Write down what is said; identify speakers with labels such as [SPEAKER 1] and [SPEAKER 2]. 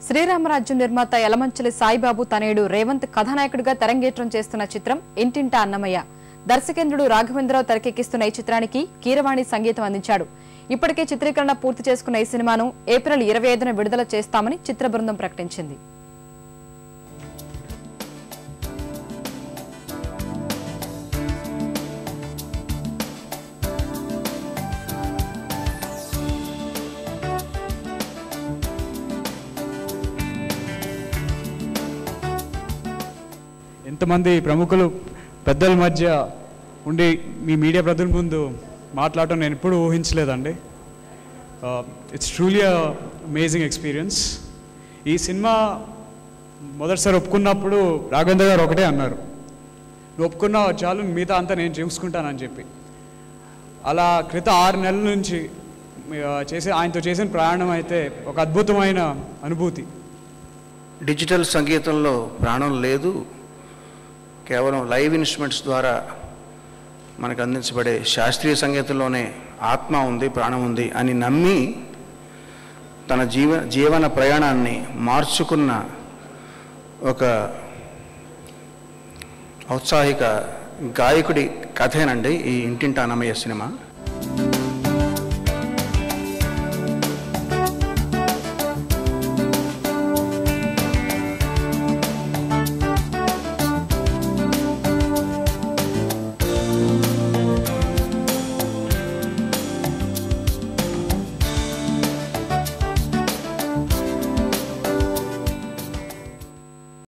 [SPEAKER 1] శ్రీరామరాజ్యం నిర్మాత యలమంచిలి సాయిబాబు తనయుడు రేవంత్ కథానాయకుడిగా తెరంగేట్రం చేస్తున్న చిత్రం ఇంటింటా అన్నమయ్య. దర్శకేంద్రుడు రాఘవేంద్రరావు తెరకెక్కిస్తున్న ఈ చిత్రానికి కీరవాణి సంగీతం అందించాడు. ఇప్పటికే చిత్రీకరణ పూర్తి చేసుకున్న ఈ సినిమాను ఏప్రిల్ 25న విడుదల చేస్తామని చిత్ర బృందం ప్రకటించింది.
[SPEAKER 2] ఎంతమంది ప్రముఖులు పెద్దల మధ్య ఉండి మీ మీడియా ప్రతినిధుల ముందు మాట్లాడటం నేను ఎప్పుడూ ఊహించలేదండి. It's truly amazing experience. ఈ సినిమా మొదటిసారి ఒప్పుకున్నప్పుడు రాఘవేంద్ర గారు ఒకటే అన్నారు, నువ్వు ఒప్పుకున్నా చాలు, మిగతా అంతా నేను చూసుకుంటానని చెప్పి. అలా క్రితం 6 నెలల నుంచి ఆయనతో చేసిన ప్రయాణం అయితే ఒక అద్భుతమైన అనుభూతి.
[SPEAKER 3] డిజిటల్ సంగీతంలో ప్రాణం లేదు, కేవలం లైవ్ ఇన్స్ట్రుమెంట్స్ ద్వారా మనకు అందించబడే శాస్త్రీయ సంగీతంలోనే ఆత్మ ఉంది, ప్రాణం ఉంది అని నమ్మి తన జీవన ప్రయాణాన్ని మార్చుకున్న ఒక ఔత్సాహిక గాయకుడి కథేనండి ఈ ఇంటింటా అన్నమయ్య సినిమా.